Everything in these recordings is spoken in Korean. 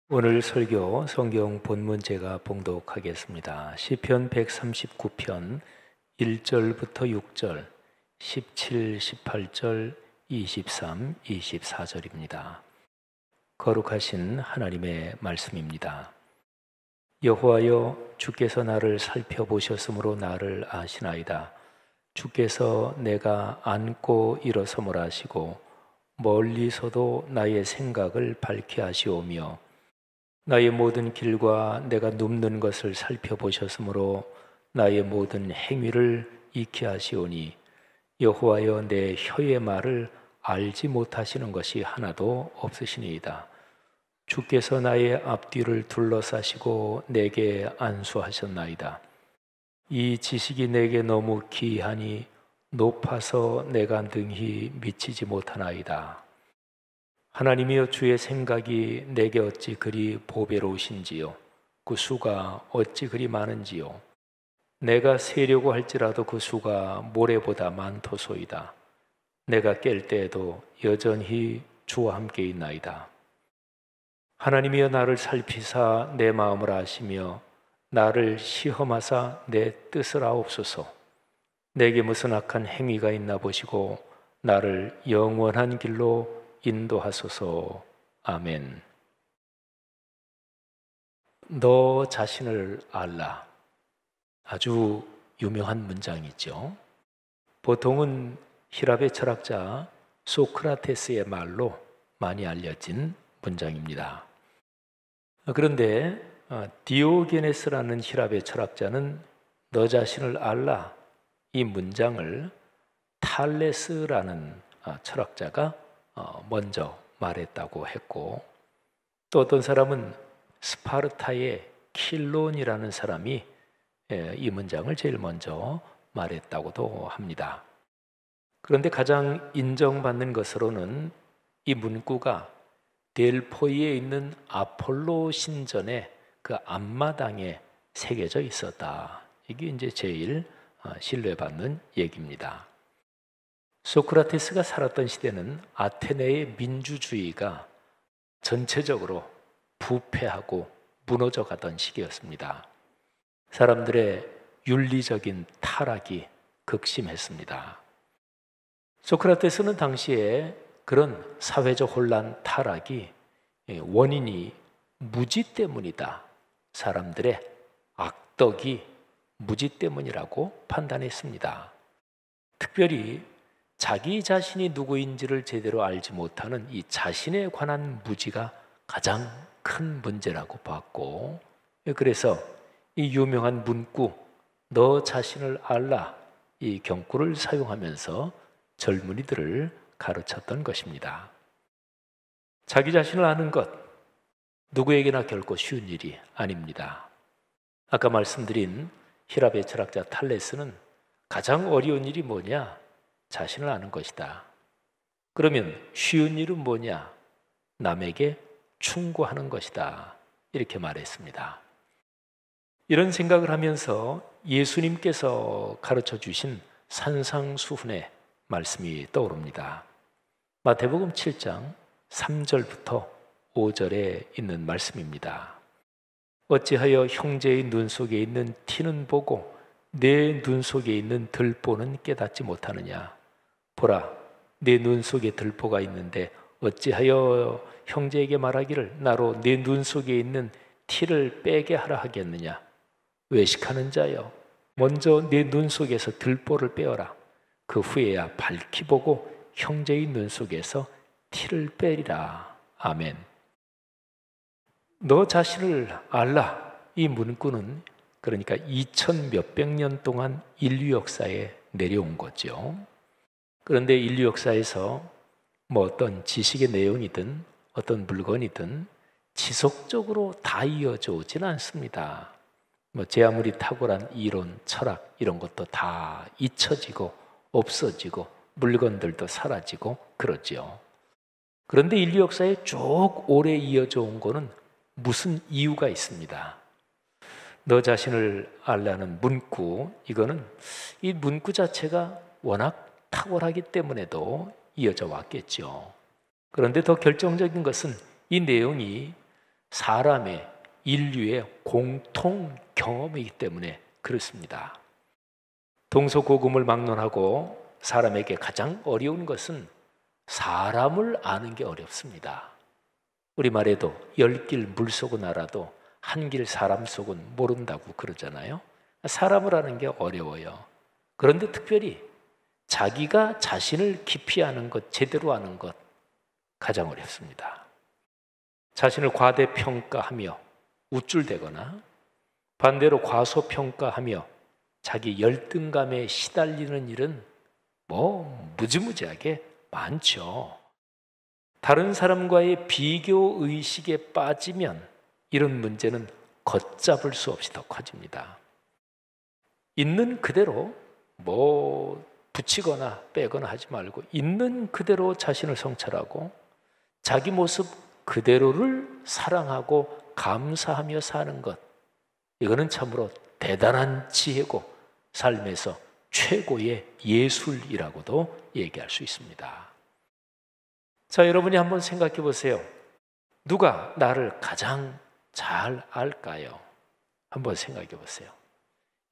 오늘 설교 성경 본문 제가 봉독하겠습니다. 시편 139편 1절부터 6절, 17, 18절, 23, 24절입니다. 거룩하신 하나님의 말씀입니다. 여호와여, 주께서 나를 살펴보셨으므로 나를 아시나이다. 주께서 내가 앉고 일어섬을 아시고 멀리서도 나의 생각을 밝히 하시오며 나의 모든 길과 내가 눕는 것을 살펴보셨으므로 나의 모든 행위를 익히 하시오니 여호와여, 내 혀의 말을 알지 못하시는 것이 하나도 없으시니이다. 주께서 나의 앞뒤를 둘러싸시고 내게 안수하셨나이다. 이 지식이 내게 너무 기이하니 높아서 내가 능히 미치지 못하나이다. 하나님이여, 주의 생각이 내게 어찌 그리 보배로우신지요. 그 수가 어찌 그리 많은지요. 내가 세려고 할지라도 그 수가 모래보다 많도소이다. 내가 깰 때에도 여전히 주와 함께 있나이다. 하나님이여, 나를 살피사 내 마음을 아시며 나를 시험하사 내 뜻을 아옵소서. 내게 무슨 악한 행위가 있나 보시고 나를 영원한 길로 인도하소서. 아멘. 너 자신을 알라. 아주 유명한 문장이죠. 보통은 히랍의 철학자 소크라테스의 말로 많이 알려진 문장입니다. 그런데 디오게네스라는 히랍의 철학자는 너 자신을 알라, 이 문장을 탈레스라는 철학자가 먼저 말했다고 했고, 또 어떤 사람은 스파르타의 킬론이라는 사람이 이 문장을 제일 먼저 말했다고도 합니다. 그런데 가장 인정받는 것으로는 이 문구가 델포이에 있는 아폴로 신전의 그 앞마당에 새겨져 있었다. 이게 이제 제일 신뢰받는 얘기입니다. 소크라테스가 살았던 시대는 아테네의 민주주의가 전체적으로 부패하고 무너져 가던 시기였습니다. 사람들의 윤리적인 타락이 극심했습니다. 소크라테스는 당시에 그런 사회적 혼란, 타락이 원인이 무지 때문이다. 사람들의 악덕이 무지 때문이라고 판단했습니다. 특별히 자기 자신이 누구인지를 제대로 알지 못하는 이 자신에 관한 무지가 가장 큰 문제라고 봤고, 그래서 이 유명한 문구 너 자신을 알라, 이 경구를 사용하면서 젊은이들을 가르쳤던 것입니다. 자기 자신을 아는 것, 누구에게나 결코 쉬운 일이 아닙니다. 아까 말씀드린 히랍의 철학자 탈레스는 가장 어려운 일이 뭐냐? 자신을 아는 것이다. 그러면 쉬운 일은 뭐냐? 남에게 충고하는 것이다. 이렇게 말했습니다. 이런 생각을 하면서 예수님께서 가르쳐 주신 산상수훈의 말씀이 떠오릅니다. 마태복음 7장 3절부터 5절에 있는 말씀입니다. 어찌하여 형제의 눈 속에 있는 티는 보고 내 눈 속에 있는 들보는 깨닫지 못하느냐? 보라, 내 눈 속에 들보가 있는데 어찌하여 형제에게 말하기를 나로 내 눈 속에 있는 티를 빼게 하라 하겠느냐? 외식하는 자여, 먼저 내 눈 속에서 들보를 빼어라. 그 후에야 밝히 보고 형제의 눈 속에서 티를 빼리라. 아멘. 너 자신을 알라, 이 문구는 그러니까 2000 몇백 년 동안 인류 역사에 내려온 거죠. 그런데 인류 역사에서 어떤 지식의 내용이든 어떤 물건이든 지속적으로 다 이어져 오지는 않습니다. 제 아무리 탁월한 이론, 철학 이런 것도 다 잊혀지고 없어지고 물건들도 사라지고 그러죠. 그런데 인류 역사에 쭉 오래 이어져 온 거는 무슨 이유가 있습니다. 너 자신을 알라는 문구, 이거는 이 문구 자체가 워낙 탁월하기 때문에도 이어져 왔겠죠. 그런데 더 결정적인 것은 이 내용이 사람의 인류의 공통 경험이기 때문에 그렇습니다. 동서고금을 막론하고 사람에게 가장 어려운 것은 사람을 아는 게 어렵습니다. 우리말에도 열길 물속은 알아도 한길 사람 속은 모른다고 그러잖아요. 사람을 아는 게 어려워요. 그런데 특별히 자기가 자신을 깊이 아는 것, 제대로 아는 것 가장 어렵습니다. 자신을 과대평가하며 우쭐대거나 반대로 과소평가하며 자기 열등감에 시달리는 일은 무지무지하게 많죠. 다른 사람과의 비교 의식에 빠지면 이런 문제는 걷잡을 수 없이 더 커집니다. 있는 그대로 붙이거나 빼거나 하지 말고 있는 그대로 자신을 성찰하고 자기 모습 그대로를 사랑하고 감사하며 사는 것, 이거는 참으로 대단한 지혜고 삶에서 최고의 예술이라고도 얘기할 수 있습니다. 자, 여러분이 한번 생각해 보세요. 누가 나를 가장 잘 알까요? 한번 생각해 보세요.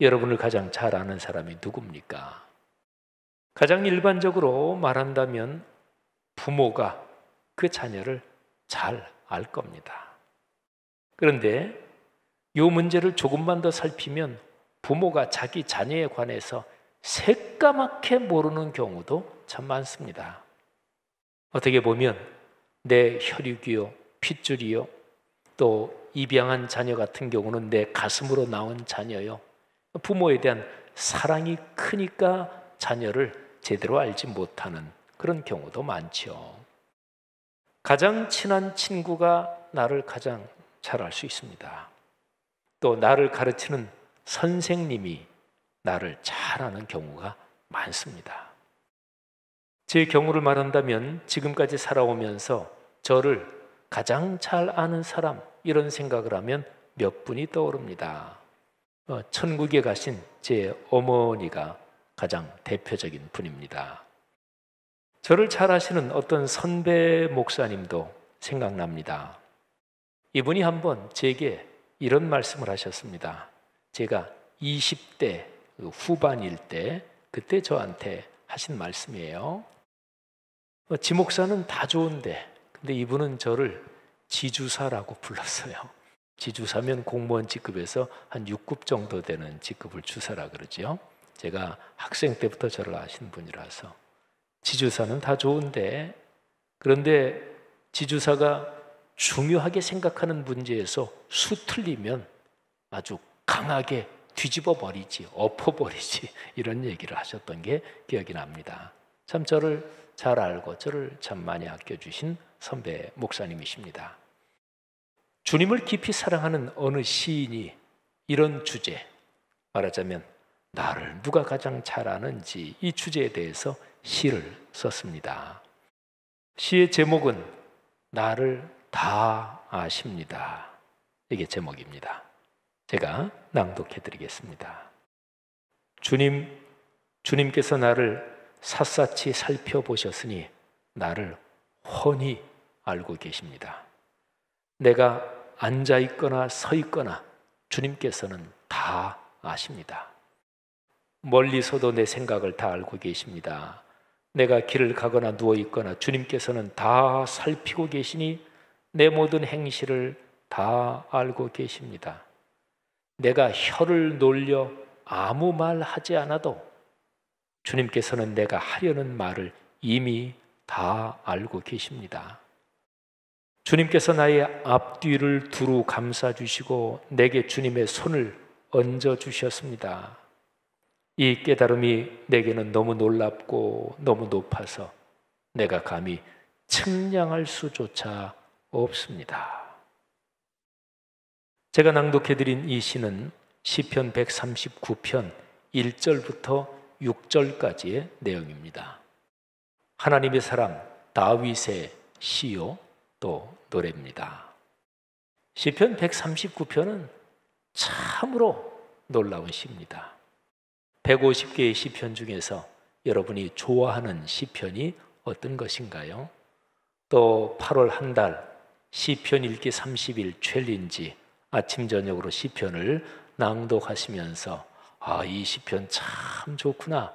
여러분을 가장 잘 아는 사람이 누굽니까? 가장 일반적으로 말한다면 부모가 그 자녀를 잘 알 겁니다. 그런데 이 문제를 조금만 더 살피면 부모가 자기 자녀에 관해서 새까맣게 모르는 경우도 참 많습니다. 어떻게 보면 내 혈육이요, 핏줄이요, 또 입양한 자녀 같은 경우는 내 가슴으로 나온 자녀요. 부모에 대한 사랑이 크니까 자녀를 제대로 알지 못하는 그런 경우도 많죠. 가장 친한 친구가 나를 가장 잘 알 수 있습니다. 또 나를 가르치는 선생님이 나를 잘 아는 경우가 많습니다. 제 경우를 말한다면 지금까지 살아오면서 저를 가장 잘 아는 사람, 이런 생각을 하면 몇 분이 떠오릅니다. 천국에 가신 제 어머니가 가장 대표적인 분입니다. 저를 잘 아시는 어떤 선배 목사님도 생각납니다. 이분이 한번 제게 이런 말씀을 하셨습니다. 제가 20대 후반일 때 그때 저한테 하신 말씀이에요. 지 목사는 다 좋은데 근데 이분은 저를 지주사라고 불렀어요. 지주사면 공무원 직급에서 한 6급 정도 되는 직급을 주사라 그러죠. 제가 학생 때부터 저를 아신 분이라서 지주사는 다 좋은데 그런데 지주사가 중요하게 생각하는 문제에서 수틀리면 아주 강하게 뒤집어 버리지, 엎어 버리지, 이런 얘기를 하셨던 게 기억이 납니다. 참 저를 잘 알고 저를 참 많이 아껴주신 선배 목사님이십니다. 주님을 깊이 사랑하는 어느 시인이 이런 주제, 말하자면 나를 누가 가장 잘 아는지, 이 주제에 대해서 시를 썼습니다. 시의 제목은 나를 다 아십니다. 이게 제목입니다. 제가 낭독해 드리겠습니다. 주님께서 나를 샅샅이 살펴보셨으니 나를 훤히 알고 계십니다. 내가 앉아 있거나 서 있거나 주님께서는 다 아십니다. 멀리서도 내 생각을 다 알고 계십니다. 내가 길을 가거나 누워 있거나 주님께서는 다 살피고 계시니 내 모든 행실을 다 알고 계십니다. 내가 혀를 놀려 아무 말 하지 않아도 주님께서는 내가 하려는 말을 이미 다 알고 계십니다. 주님께서 나의 앞뒤를 두루 감싸주시고 내게 주님의 손을 얹어주셨습니다. 이 깨달음이 내게는 너무 놀랍고 너무 높아서 내가 감히 측량할 수조차 없습니다. 제가 낭독해드린 이 시는 시편 139편 1절부터 6절까지의 내용입니다. 하나님의 사람 다윗의 시요 또 노래입니다. 시편 139편은 참으로 놀라운 시입니다. 150개의 시편 중에서 여러분이 좋아하는 시편이 어떤 것인가요? 또 8월 한 달 시편 읽기 30일 챌린지, 아침 저녁으로 시편을 낭독하시면서 이 시편 참 좋구나,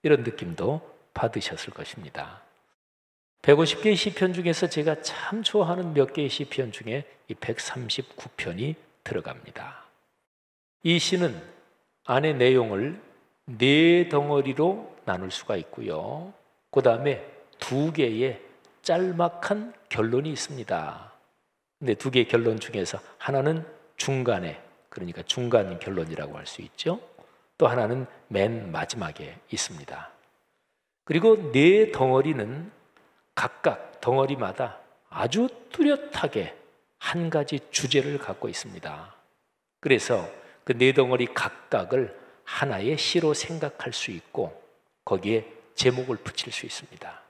이런 느낌도 받으셨을 것입니다. 150개의 시편 중에서 제가 참 좋아하는 몇 개의 시편 중에 이 139편이 들어갑니다. 이 시는 안의 내용을 네 덩어리로 나눌 수가 있고요. 그 다음에 두 개의 짤막한 결론이 있습니다. 근데 두 개의 결론 중에서 하나는 중간에, 그러니까 중간 결론이라고 할 수 있죠. 또 하나는 맨 마지막에 있습니다. 그리고 네 덩어리는 각각 덩어리마다 아주 뚜렷하게 한 가지 주제를 갖고 있습니다. 그래서 그 네 덩어리 각각을 하나의 시로 생각할 수 있고 거기에 제목을 붙일 수 있습니다.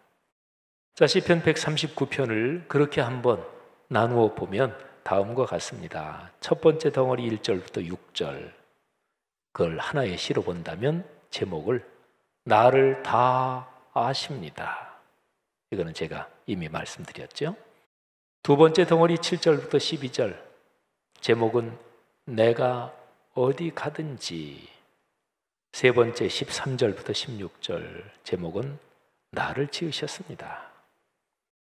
자, 시편 139편을 그렇게 한번 나누어 보면 다음과 같습니다. 첫 번째 덩어리 1절부터 6절, 그걸 하나의 시로 본다면 제목을 나를 다 아십니다. 이거는 제가 이미 말씀드렸죠. 두 번째 덩어리 7절부터 12절, 제목은 내가 어디 가든지. 세 번째 13절부터 16절, 제목은 나를 지으셨습니다.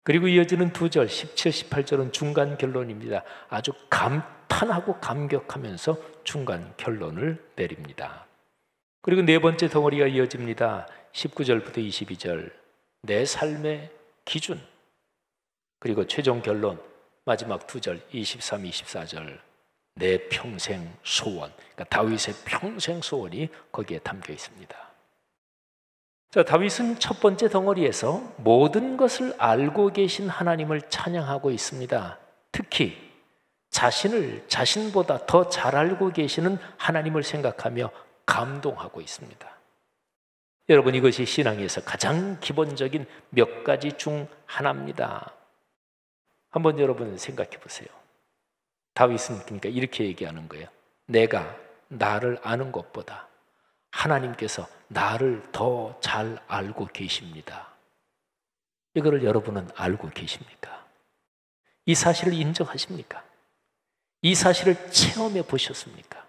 그리고 이어지는 두 절 17, 18절은 중간 결론입니다. 아주 감탄하고 감격하면서 중간 결론을 내립니다. 그리고 네 번째 덩어리가 이어집니다. 19절부터 22절, 내 삶의 기준. 그리고 최종 결론 마지막 두 절 23, 24절, 내 평생 소원. 그러니까 다윗의 평생 소원이 거기에 담겨 있습니다. 자, 다윗은 첫 번째 덩어리에서 모든 것을 알고 계신 하나님을 찬양하고 있습니다. 특히 자신을 자신보다 더 잘 알고 계시는 하나님을 생각하며 감동하고 있습니다. 여러분, 이것이 신앙에서 가장 기본적인 몇 가지 중 하나입니다. 한번 여러분 생각해 보세요. 다윗은 그러니까 이렇게 얘기하는 거예요. 내가 나를 아는 것보다 하나님께서 나를 더 잘 알고 계십니다. 이거를 여러분은 알고 계십니까? 이 사실을 인정하십니까? 이 사실을 체험해 보셨습니까?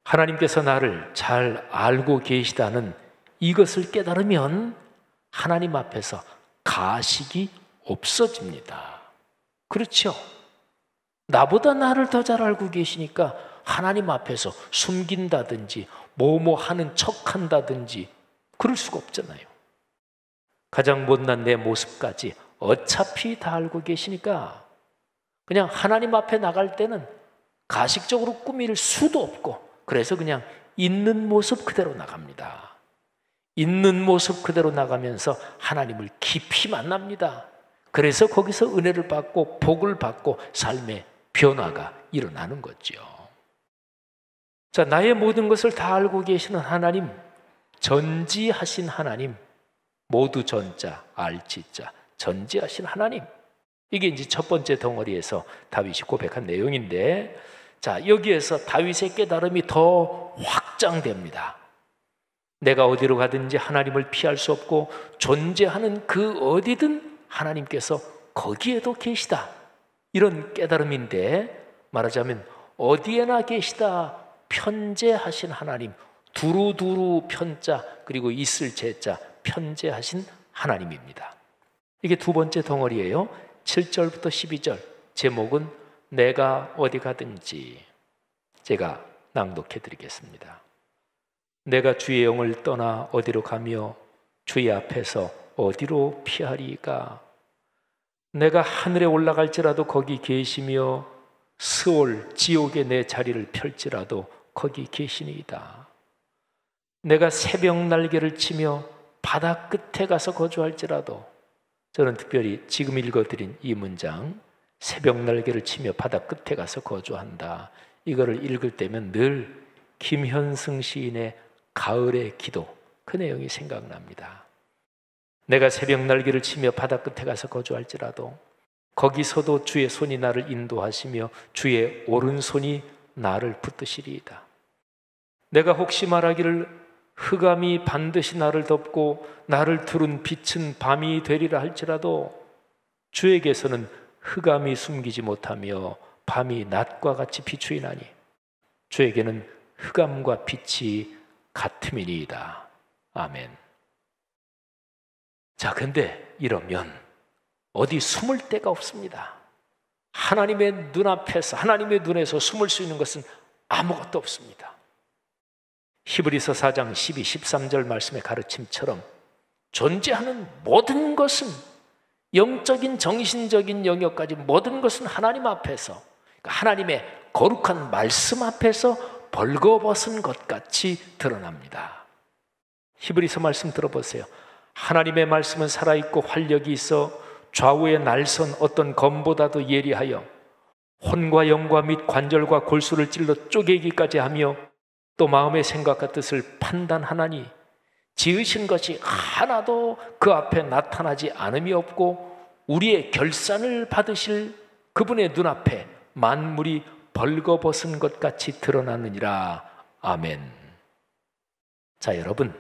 하나님께서 나를 잘 알고 계시다는 이것을 깨달으면 하나님 앞에서 가식이 없어집니다. 그렇죠? 나보다 나를 더 잘 알고 계시니까 하나님 앞에서 숨긴다든지 뭐뭐 하는 척한다든지 그럴 수가 없잖아요. 가장 못난 내 모습까지 어차피 다 알고 계시니까 그냥 하나님 앞에 나갈 때는 가식적으로 꾸밀 수도 없고, 그래서 그냥 있는 모습 그대로 나갑니다. 있는 모습 그대로 나가면서 하나님을 깊이 만납니다. 그래서 거기서 은혜를 받고 복을 받고 삶의 변화가 일어나는 거죠. 자, 나의 모든 것을 다 알고 계시는 하나님, 전지하신 하나님, 모두 전자, 알지자, 전지하신 하나님. 이게 이제 첫 번째 덩어리에서 다윗이 고백한 내용인데, 자, 여기에서 다윗의 깨달음이 더 확장됩니다. 내가 어디로 가든지 하나님을 피할 수 없고 존재하는 그 어디든 하나님께서 거기에도 계시다. 이런 깨달음인데, 말하자면 어디에나 계시다 편재하신 하나님, 두루두루 편자 그리고 있을 제자 편재하신 하나님입니다. 이게 두 번째 덩어리예요. 7절부터 12절, 제목은 내가 어디 가든지. 제가 낭독해 드리겠습니다. 내가 주의 영을 떠나 어디로 가며 주의 앞에서 어디로 피하리까? 내가 하늘에 올라갈지라도 거기 계시며 스올 지옥에 내 자리를 펼지라도 거기 계시니이다. 내가 새벽 날개를 치며 바다 끝에 가서 거주할지라도, 저는 특별히 지금 읽어드린 이 문장, 새벽 날개를 치며 바다 끝에 가서 거주한다, 이거를 읽을 때면 늘 김현승 시인의 가을의 기도, 그 내용이 생각납니다. 내가 새벽 날개를 치며 바다 끝에 가서 거주할지라도 거기서도 주의 손이 나를 인도하시며 주의 오른손이 나를 붙드시리이다. 내가 혹시 말하기를 흑암이 반드시 나를 덮고 나를 두른 빛은 밤이 되리라 할지라도 주에게서는 흑암이 숨기지 못하며 밤이 낮과 같이 비추이나니 주에게는 흑암과 빛이 같음이니이다. 아멘. 자, 근데 이러면 어디 숨을 데가 없습니다. 하나님의 눈앞에서, 하나님의 눈에서 숨을 수 있는 것은 아무것도 없습니다. 히브리서 4장 12, 13절 말씀의 가르침처럼 존재하는 모든 것은, 영적인 정신적인 영역까지 모든 것은 하나님 앞에서, 하나님의 거룩한 말씀 앞에서 벌거벗은 것 같이 드러납니다. 히브리서 말씀 들어보세요. 하나님의 말씀은 살아있고 활력이 있어 좌우에 날선 어떤 검보다도 예리하여 혼과 영과 및 관절과 골수를 찔러 쪼개기까지 하며 또 마음의 생각과 뜻을 판단하나니 지으신 것이 하나도 그 앞에 나타나지 않음이 없고 우리의 결산을 받으실 그분의 눈앞에 만물이 벌거벗은 것 같이 드러나느니라. 아멘. 자, 여러분,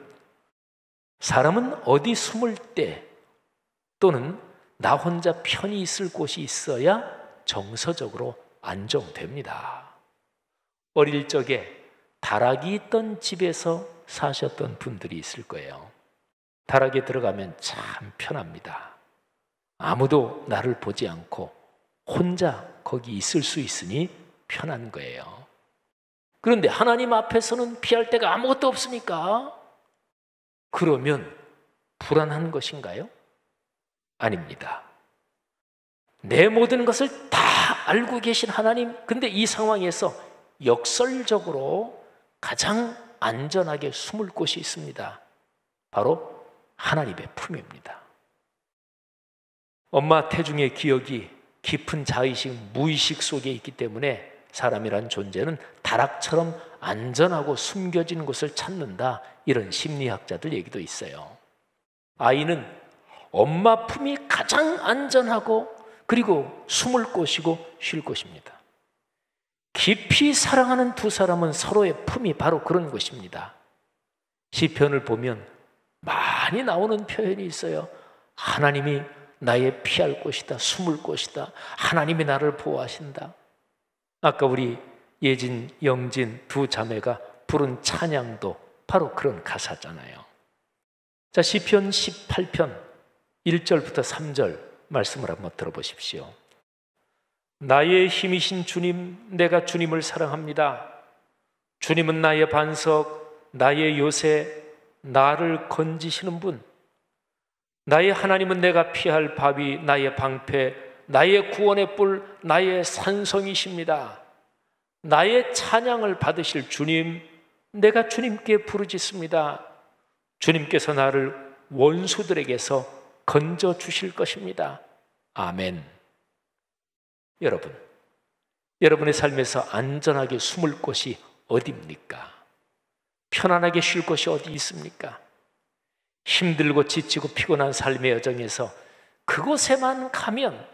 사람은 어디 숨을 때 또는 나 혼자 편히 있을 곳이 있어야 정서적으로 안정됩니다. 어릴 적에 다락이 있던 집에서 사셨던 분들이 있을 거예요. 다락에 들어가면 참 편합니다. 아무도 나를 보지 않고 혼자 거기 있을 수 있으니 편한 거예요. 그런데 하나님 앞에서는 피할 데가 아무것도 없으니까 그러면 불안한 것인가요? 아닙니다. 내 모든 것을 다 알고 계신 하나님, 근데 이 상황에서 역설적으로 가장 안전하게 숨을 곳이 있습니다. 바로 하나님의 품입니다. 엄마 태중의 기억이 깊은 자의식, 무의식 속에 있기 때문에 사람이란 존재는 다락처럼 안전하고 숨겨진 곳을 찾는다, 이런 심리학자들 얘기도 있어요. 아이는 엄마 품이 가장 안전하고 그리고 숨을 곳이고 쉴 곳입니다. 깊이 사랑하는 두 사람은 서로의 품이 바로 그런 곳입니다. 시편을 보면 많이 나오는 표현이 있어요. 하나님이 나의 피할 곳이다, 숨을 곳이다. 하나님이 나를 보호하신다. 아까 우리 예진, 영진 두 자매가 부른 찬양도 바로 그런 가사잖아요. 자, 시편 18편 1절부터 3절 말씀을 한번 들어보십시오. 나의 힘이신 주님, 내가 주님을 사랑합니다. 주님은 나의 반석, 나의 요새, 나를 건지시는 분. 나의 하나님은 내가 피할 바위, 나의 방패, 나의 구원의 뿔, 나의 산성이십니다. 나의 찬양을 받으실 주님, 내가 주님께 부르짖습니다. 주님께서 나를 원수들에게서 건져 주실 것입니다. 아멘. 여러분, 여러분의 삶에서 안전하게 숨을 곳이 어디입니까? 편안하게 쉴 곳이 어디 있습니까? 힘들고 지치고 피곤한 삶의 여정에서 그곳에만 가면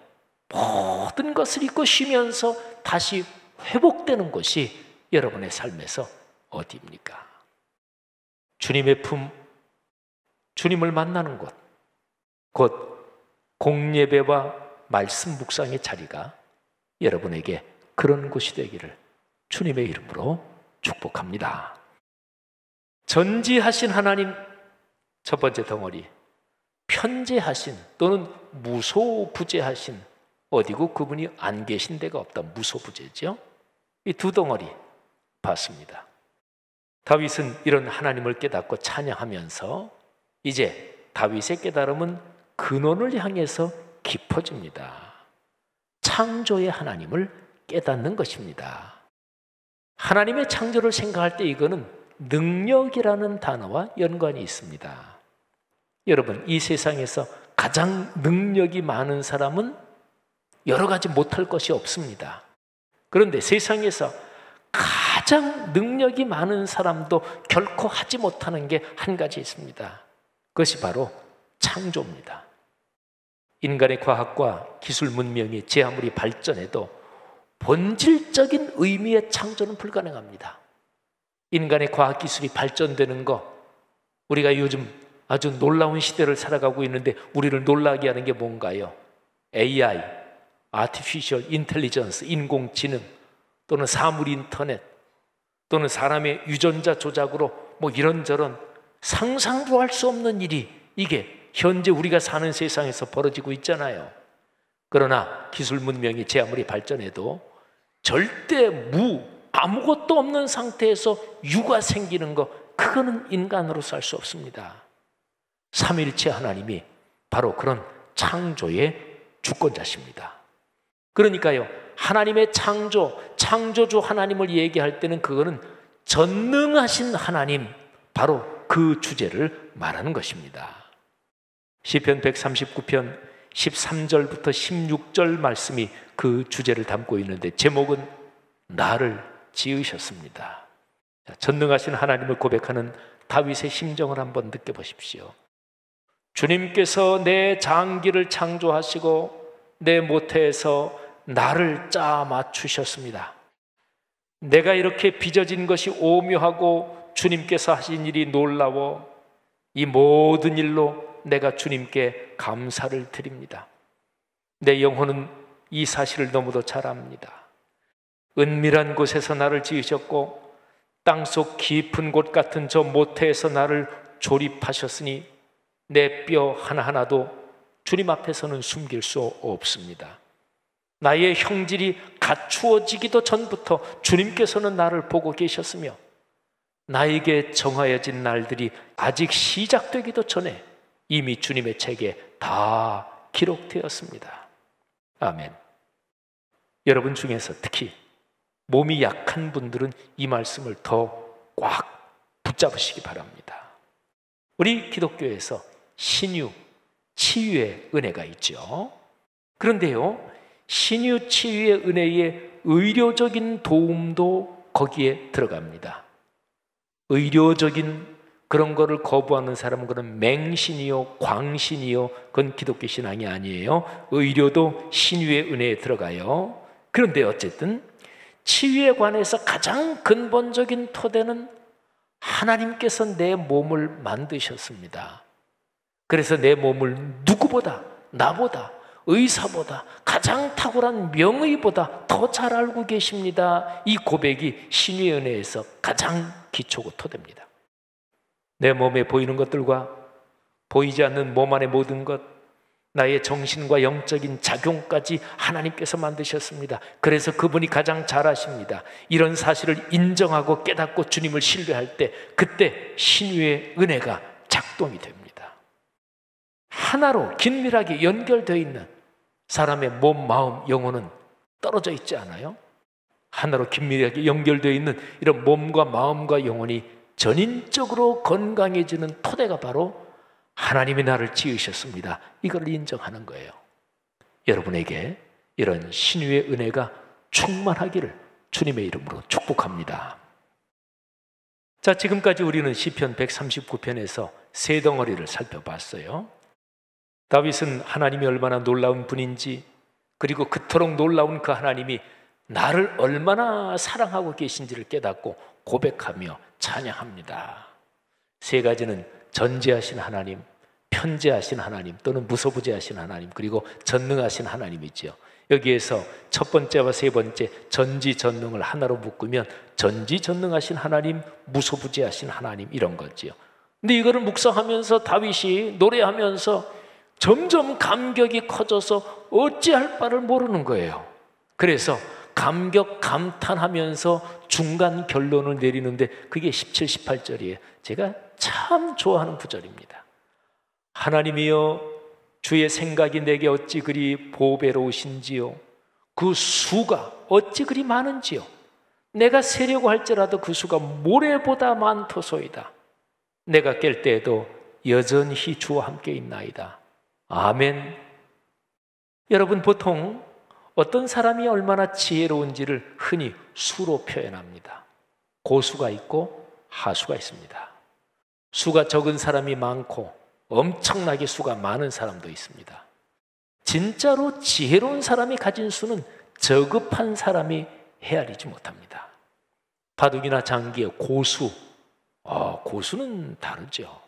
모든 것을 잊고 쉬면서 다시 회복되는 곳이 여러분의 삶에서 어디입니까? 주님의 품, 주님을 만나는 곳, 곧 공예배와 말씀 묵상의 자리가 여러분에게 그런 곳이 되기를 주님의 이름으로 축복합니다. 전지하신 하나님, 첫 번째 덩어리, 편재하신 또는 무소부재하신, 어디고 그분이 안 계신 데가 없다, 무소부재죠. 이 두 덩어리 봤습니다. 다윗은 이런 하나님을 깨닫고 찬양하면서 이제 다윗의 깨달음은 근원을 향해서 깊어집니다. 창조의 하나님을 깨닫는 것입니다. 하나님의 창조를 생각할 때 이거는 능력이라는 단어와 연관이 있습니다. 여러분, 이 세상에서 가장 능력이 많은 사람은 여러 가지 못할 것이 없습니다. 그런데 세상에서 가장 능력이 많은 사람도 결코 하지 못하는 게 한 가지 있습니다. 그것이 바로 창조입니다. 인간의 과학과 기술 문명이 제 아무리 발전해도 본질적인 의미의 창조는 불가능합니다. 인간의 과학기술이 발전되는 거, 우리가 요즘 아주 놀라운 시대를 살아가고 있는데 우리를 놀라게 하는 게 뭔가요? AI, 아티피셜 인텔리전스, 인공지능 또는 사물 인터넷 또는 사람의 유전자 조작으로 뭐 이런저런 상상도 할 수 없는 일이 이게 현재 우리가 사는 세상에서 벌어지고 있잖아요. 그러나 기술 문명이 제 아무리 발전해도 절대 아무것도 없는 상태에서 유가 생기는 거, 그거는 인간으로서 할 수 없습니다. 삼위일체 하나님이 바로 그런 창조의 주권자십니다. 그러니까요, 하나님의 창조주 하나님을 얘기할 때는 그거는 전능하신 하나님, 바로 그 주제를 말하는 것입니다. 시편 139편 13절부터 16절 말씀이 그 주제를 담고 있는데 제목은 나를 지으셨습니다. 전능하신 하나님을 고백하는 다윗의 심정을 한번 느껴보십시오. 주님께서 내 장기를 창조하시고 내 모태에서 나를 짜 맞추셨습니다. 내가 이렇게 빚어진 것이 오묘하고 주님께서 하신 일이 놀라워 이 모든 일로 내가 주님께 감사를 드립니다. 내 영혼은 이 사실을 너무도 잘 압니다. 은밀한 곳에서 나를 지으셨고 땅속 깊은 곳 같은 저 모태에서 나를 조립하셨으니 내 뼈 하나하나도 주님 앞에서는 숨길 수 없습니다. 나의 형질이 갖추어지기도 전부터 주님께서는 나를 보고 계셨으며 나에게 정하여진 날들이 아직 시작되기도 전에 이미 주님의 책에 다 기록되었습니다. 아멘. 여러분 중에서 특히 몸이 약한 분들은 이 말씀을 더 꽉 붙잡으시기 바랍니다. 우리 기독교에서 신유, 치유의 은혜가 있죠. 그런데요, 신유, 치유의 은혜의 의료적인 도움도 거기에 들어갑니다. 의료적인 그런 거를 거부하는 사람은 그건 맹신이요, 광신이요, 그건 기독교 신앙이 아니에요. 의료도 신유의 은혜에 들어가요. 그런데 어쨌든 치유에 관해서 가장 근본적인 토대는 하나님께서 내 몸을 만드셨습니다. 그래서 내 몸을 누구보다, 나보다, 의사보다, 가장 탁월한 명의보다 더 잘 알고 계십니다. 이 고백이 신유의 은혜에서 가장 기초고 토대입니다. 내 몸에 보이는 것들과 보이지 않는 몸 안의 모든 것, 나의 정신과 영적인 작용까지 하나님께서 만드셨습니다. 그래서 그분이 가장 잘 아십니다. 이런 사실을 인정하고 깨닫고 주님을 신뢰할 때 그때 신유의 은혜가 작동이 됩니다. 하나로 긴밀하게 연결되어 있는 사람의 몸, 마음, 영혼은 떨어져 있지 않아요? 하나로 긴밀하게 연결되어 있는 이런 몸과 마음과 영혼이 전인적으로 건강해지는 토대가 바로 하나님이 나를 지으셨습니다. 이걸 인정하는 거예요. 여러분에게 이런 신유의 은혜가 충만하기를 주님의 이름으로 축복합니다. 자, 지금까지 우리는 시편 139편에서 세 덩어리를 살펴봤어요. 다윗은 하나님이 얼마나 놀라운 분인지, 그리고 그토록 놀라운 그 하나님이 나를 얼마나 사랑하고 계신지를 깨닫고 고백하며 찬양합니다. 세 가지는 전지하신 하나님, 편재하신 하나님, 또는 무소부재하신 하나님, 그리고 전능하신 하나님이죠. 여기에서 첫 번째와 세 번째 전지전능을 하나로 묶으면 전지전능하신 하나님, 무소부재하신 하나님, 이런 거지요. 근데 이거를 묵상하면서 다윗이 노래하면서 점점 감격이 커져서 어찌할 바를 모르는 거예요. 그래서 감격, 감탄하면서 중간 결론을 내리는데 그게 17, 18절이에요. 제가 참 좋아하는 구절입니다. 하나님이여, 주의 생각이 내게 어찌 그리 보배로우신지요. 그 수가 어찌 그리 많은지요. 내가 세려고 할지라도 그 수가 모래보다 많도소이다. 내가 깰 때에도 여전히 주와 함께 있나이다. 아멘. 여러분, 보통 어떤 사람이 얼마나 지혜로운지를 흔히 수로 표현합니다. 고수가 있고 하수가 있습니다. 수가 적은 사람이 많고 엄청나게 수가 많은 사람도 있습니다. 진짜로 지혜로운 사람이 가진 수는 저급한 사람이 헤아리지 못합니다. 바둑이나 장기의 고수, 고수는 다르죠.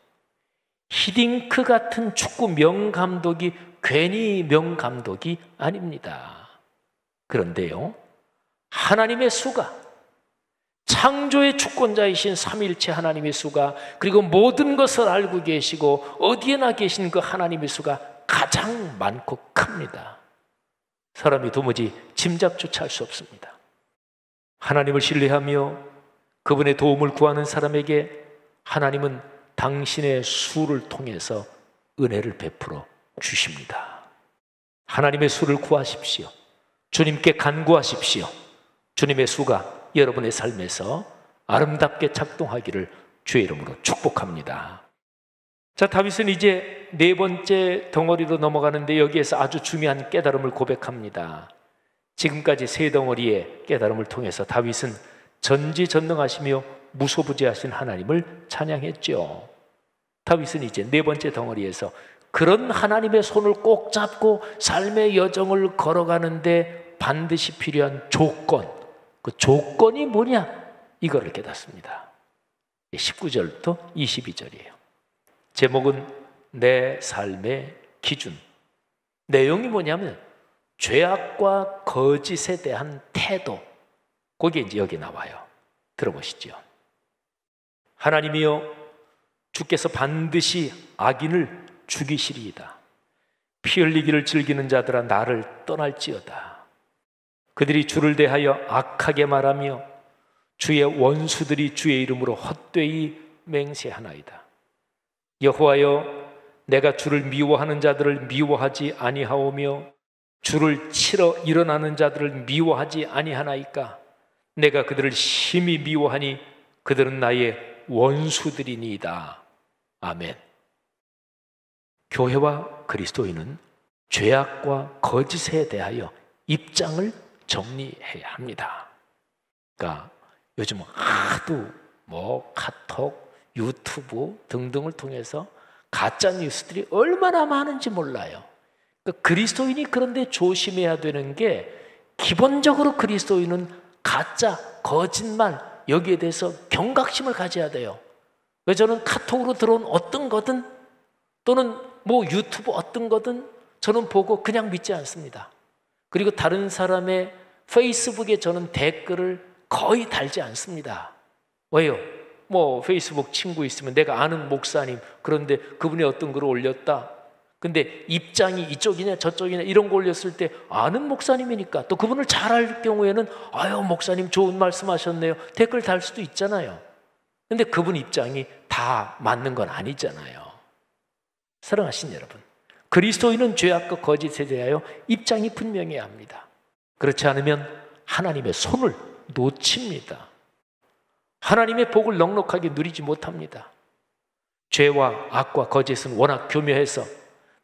히딩크 같은 축구 명감독이 괜히 명감독이 아닙니다. 그런데요, 하나님의 수가, 창조의 주권자이신 삼위일체 하나님의 수가, 그리고 모든 것을 알고 계시고 어디에나 계신 그 하나님의 수가 가장 많고 큽니다. 사람이 도무지 짐작조차 할 수 없습니다. 하나님을 신뢰하며 그분의 도움을 구하는 사람에게 하나님은 당신의 수를 통해서 은혜를 베풀어 주십니다. 하나님의 수를 구하십시오. 주님께 간구하십시오. 주님의 수가 여러분의 삶에서 아름답게 작동하기를 주의 이름으로 축복합니다. 자, 다윗은 이제 네 번째 덩어리로 넘어가는데 여기에서 아주 중요한 깨달음을 고백합니다. 지금까지 세 덩어리의 깨달음을 통해서 다윗은 전지전능하시며 무소부재하신 하나님을 찬양했죠. 다윗은 이제 네 번째 덩어리에서 그런 하나님의 손을 꼭 잡고 삶의 여정을 걸어가는데 반드시 필요한 조건, 그 조건이 뭐냐? 이거를 깨닫습니다. 19절부터 22절이에요. 제목은 내 삶의 기준. 내용이 뭐냐면 죄악과 거짓에 대한 태도. 그게 이제 여기 나와요. 들어보시죠. 하나님이여, 주께서 반드시 악인을 죽이시리이다. 피 흘리기를 즐기는 자들아 나를 떠날지어다. 그들이 주를 대하여 악하게 말하며 주의 원수들이 주의 이름으로 헛되이 맹세하나이다. 여호와여, 내가 주를 미워하는 자들을 미워하지 아니하오며 주를 치러 일어나는 자들을 미워하지 아니하나이까. 내가 그들을 심히 미워하니 그들은 나의 원수들이니이다. 아멘. 교회와 그리스도인은 죄악과 거짓에 대하여 입장을 정리해야 합니다. 그러니까 요즘 하도 카톡, 유튜브 등등을 통해서 가짜 뉴스들이 얼마나 많은지 몰라요. 그러니까 그리스도인이 그런데 조심해야 되는 게, 기본적으로 그리스도인은 가짜, 거짓말, 여기에 대해서 경각심을 가져야 돼요. 그래서 저는 카톡으로 들어온 어떤 거든 또는 유튜브 어떤 거든 저는 보고 그냥 믿지 않습니다. 그리고 다른 사람의 페이스북에 저는 댓글을 거의 달지 않습니다. 왜요? 페이스북 친구 있으면 내가 아는 목사님, 그런데 그분이 어떤 글을 올렸다. 근데 입장이 이쪽이냐 저쪽이냐 이런 거 올렸을 때 아는 목사님이니까, 또 그분을 잘 알 경우에는 아유 목사님 좋은 말씀 하셨네요 댓글 달 수도 있잖아요. 근데 그분 입장이 다 맞는 건 아니잖아요. 사랑하신 여러분, 그리스도인은 죄악과 거짓에 대하여 입장이 분명해야 합니다. 그렇지 않으면 하나님의 손을 놓칩니다. 하나님의 복을 넉넉하게 누리지 못합니다. 죄와 악과 거짓은 워낙 교묘해서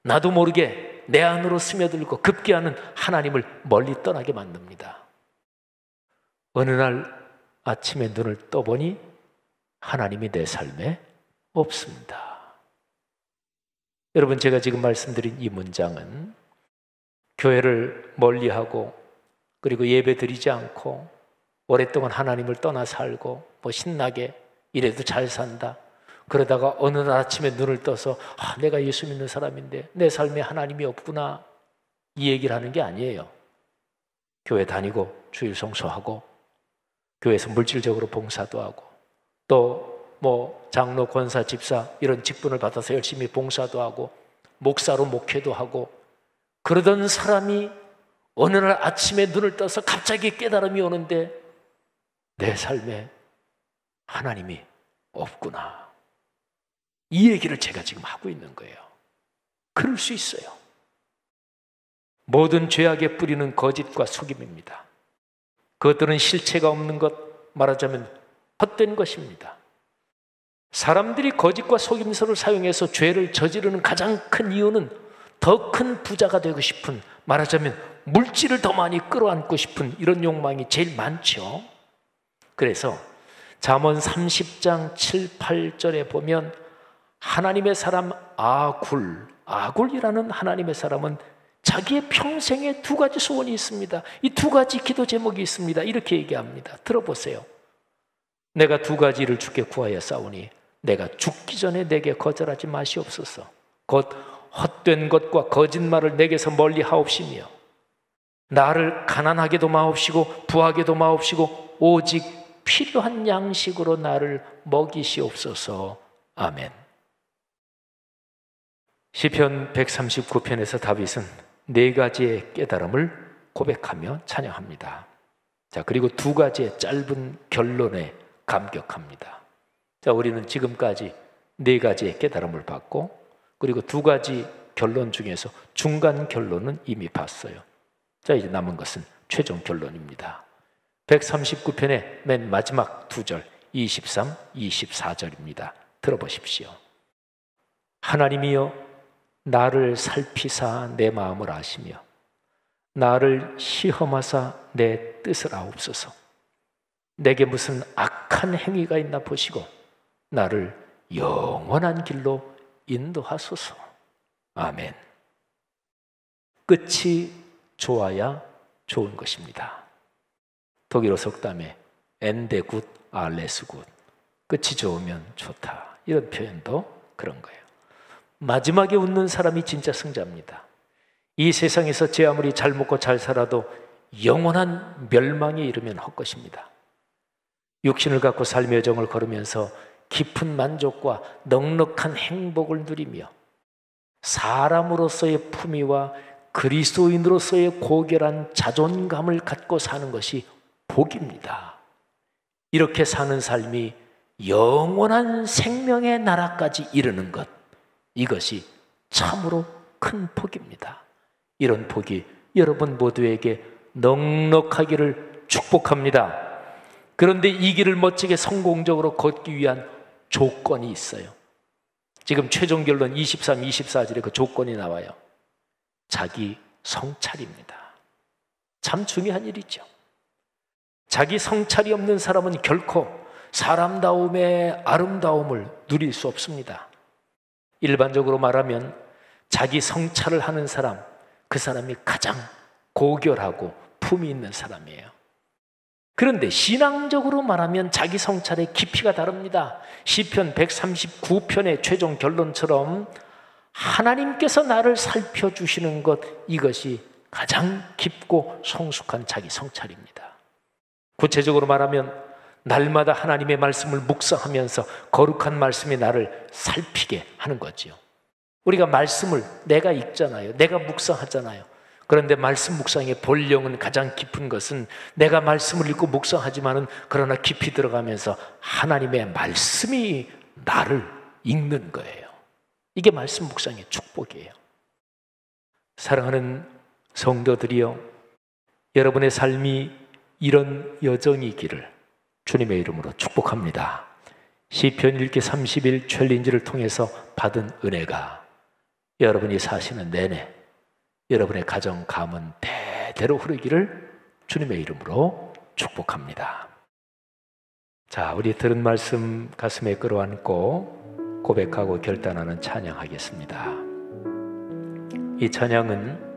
나도 모르게 내 안으로 스며들고 급기야는 하나님을 멀리 떠나게 만듭니다. 어느 날 아침에 눈을 떠보니 하나님이 내 삶에 없습니다. 여러분, 제가 지금 말씀드린 이 문장은 교회를 멀리하고 그리고 예배 드리지 않고 오랫동안 하나님을 떠나 살고 신나게 이래도 잘 산다, 그러다가 어느 날 아침에 눈을 떠서 내가 예수 믿는 사람인데 내 삶에 하나님이 없구나, 이 얘기를 하는 게 아니에요. 교회 다니고 주일 성수하고 교회에서 물질적으로 봉사도 하고 또 장로, 권사, 집사 이런 직분을 받아서 열심히 봉사도 하고 목사로 목회도 하고 그러던 사람이 어느 날 아침에 눈을 떠서 갑자기 깨달음이 오는데 내 삶에 하나님이 없구나, 이 얘기를 제가 지금 하고 있는 거예요. 그럴 수 있어요. 모든 죄악의 뿌리는 거짓과 속임입니다. 그것들은 실체가 없는 것, 말하자면 헛된 것입니다. 사람들이 거짓과 속임수를 사용해서 죄를 저지르는 가장 큰 이유는 더 큰 부자가 되고 싶은, 말하자면 물질을 더 많이 끌어안고 싶은 이런 욕망이 제일 많죠. 그래서 잠언 30장 7, 8절에 보면 하나님의 사람 아굴이라는 하나님의 사람은 자기의 평생에 두 가지 소원이 있습니다. 이 두 가지 기도 제목이 있습니다. 이렇게 얘기합니다. 들어보세요. 내가 두 가지를 주께 구하여 싸우니 내가 죽기 전에 내게 거절하지 마시옵소서. 곧 헛된 것과 거짓말을 내게서 멀리 하옵시며 나를 가난하게도 마옵시고 부하게도 마옵시고 오직 필요한 양식으로 나를 먹이시옵소서. 아멘. 시편 139편에서 다윗은 네 가지의 깨달음을 고백하며 찬양합니다. 자, 그리고 두 가지의 짧은 결론에 감격합니다. 자, 우리는 지금까지 네 가지의 깨달음을 받고, 그리고 두 가지 결론 중에서 중간 결론은 이미 봤어요. 자, 이제 남은 것은 최종 결론입니다. 139편의 맨 마지막 두 절, 23, 24절입니다. 들어보십시오. 하나님이여 나를 살피사 내 마음을 아시며 나를 시험하사 내 뜻을 아옵소서. 내게 무슨 악한 행위가 있나 보시고 나를 영원한 길로 인도하소서. 아멘. 끝이 좋아야 좋은 것입니다. 독일어 속담에 엔데 굿, 알레스 굿. 끝이 좋으면 좋다. 이런 표현도 그런 거예요. 마지막에 웃는 사람이 진짜 승자입니다. 이 세상에서 제 아무리 잘 먹고 잘 살아도 영원한 멸망에 이르면 헛것입니다. 육신을 갖고 삶의 여정을 걸으면서 깊은 만족과 넉넉한 행복을 누리며 사람으로서의 품위와 그리스도인으로서의 고결한 자존감을 갖고 사는 것이 복입니다. 이렇게 사는 삶이 영원한 생명의 나라까지 이르는 것, 이것이 참으로 큰 복입니다. 이런 복이 여러분 모두에게 넉넉하기를 축복합니다. 그런데 이 길을 멋지게 성공적으로 걷기 위한 조건이 있어요. 지금 최종 결론 23, 24절에 그 조건이 나와요. 자기 성찰입니다. 참 중요한 일이죠. 자기 성찰이 없는 사람은 결코 사람다움의 아름다움을 누릴 수 없습니다. 일반적으로 말하면 자기 성찰을 하는 사람, 그 사람이 가장 고결하고 품이 있는 사람이에요. 그런데 신앙적으로 말하면 자기 성찰의 깊이가 다릅니다. 시편 139편의 최종 결론처럼 하나님께서 나를 살펴주시는 것, 이것이 가장 깊고 성숙한 자기 성찰입니다. 구체적으로 말하면 날마다 하나님의 말씀을 묵상하면서 거룩한 말씀이 나를 살피게 하는 거지요. 우리가 말씀을 내가 읽잖아요. 내가 묵상하잖아요. 그런데 말씀 묵상의 본령은 가장 깊은 것은 내가 말씀을 읽고 묵상하지만은 그러나 깊이 들어가면서 하나님의 말씀이 나를 읽는 거예요. 이게 말씀 묵상의 축복이에요. 사랑하는 성도들이여, 여러분의 삶이 이런 여정이기를 주님의 이름으로 축복합니다. 시편 읽기 30일 챌린지를 통해서 받은 은혜가 여러분이 사시는 내내 여러분의 가정, 가문 대대로 흐르기를 주님의 이름으로 축복합니다. 자, 우리 들은 말씀 가슴에 끌어안고 고백하고 결단하는 찬양하겠습니다. 이 찬양은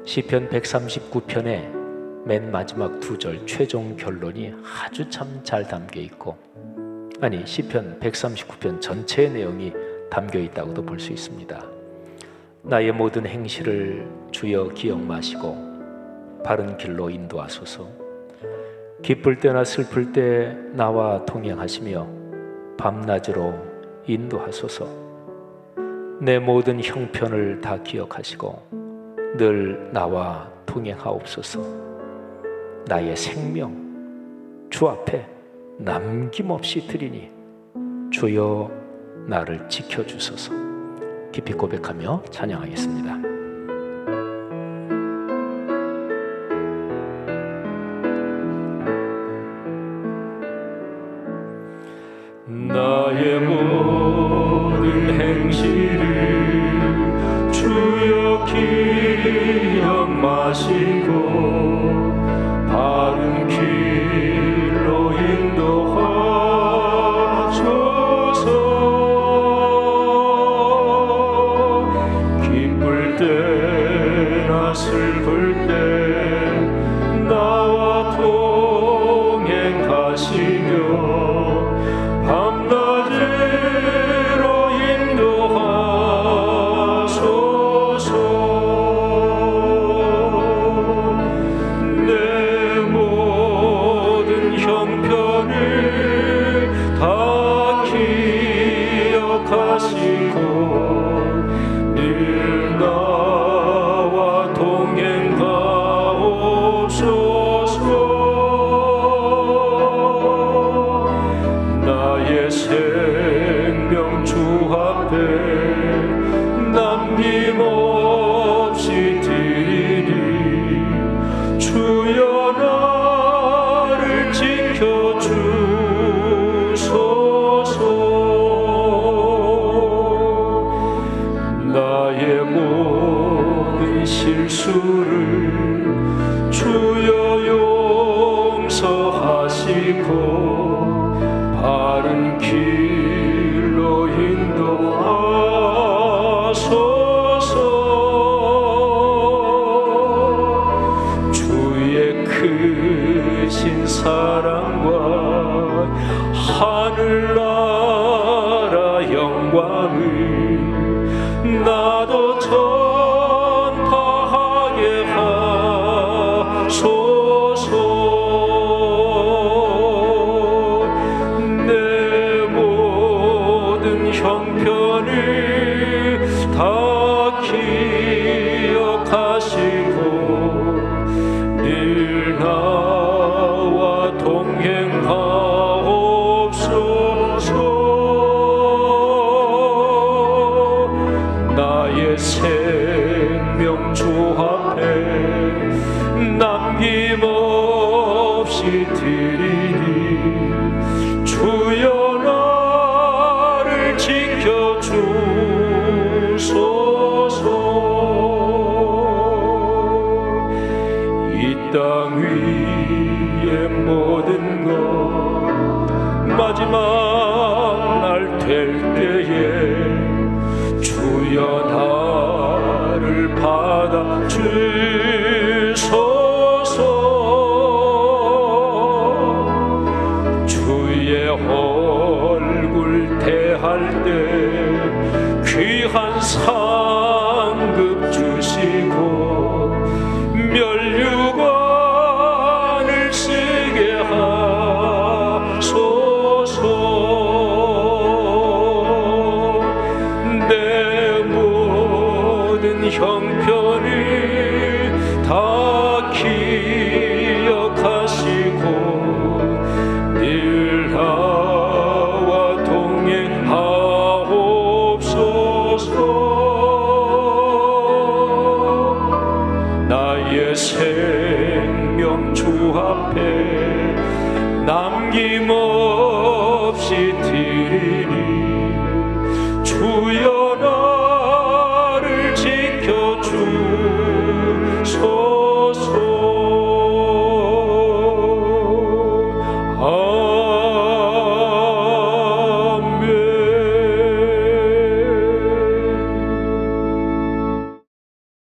시편 139편의 맨 마지막 두 절 최종 결론이 아주 참 잘 담겨 있고, 아니 시편 139편 전체의 내용이 담겨 있다고도 볼 수 있습니다. 나의 모든 행실을 주여 기억 마시고 바른 길로 인도하소서. 기쁠 때나 슬플 때 나와 동행하시며 밤낮으로 인도하소서. 내 모든 형편을 다 기억하시고 늘 나와 동행하옵소서. 나의 생명 주 앞에 남김없이 드리니 주여 나를 지켜주소서. 깊이 고백하며 찬양하겠습니다. 나의 모든 행실을 주여 기억 마시고 바른 길로 인도하소서. 기쁠 때나 슬플 때 나와 동행하시며 밤낮으로 인도하소서. 실수를 주여 용서하시고 바른 길로 인도하소서. 주의 크신 사랑과 하늘나라 영광을 나도 전파하게 하소서. 내 모든 형편을 다 기억하시고 늘 나와 동행하옵소서. 나의 생명 주 앞에 남김없이 드리니 주여 나를 지켜주소서. 이 땅 위의 모든 것 마지막 날 될 때에 주여 나를 받아주소서. 주의 얼굴 대할 때 귀한 상급 주시고 면류관을 쓰게 하소서. 내 모든 형편을 다 기억하시고 늘 나와 동행하옵소서. 나의 생명 주 앞에 남김없이 드리니 주여 나를 지켜주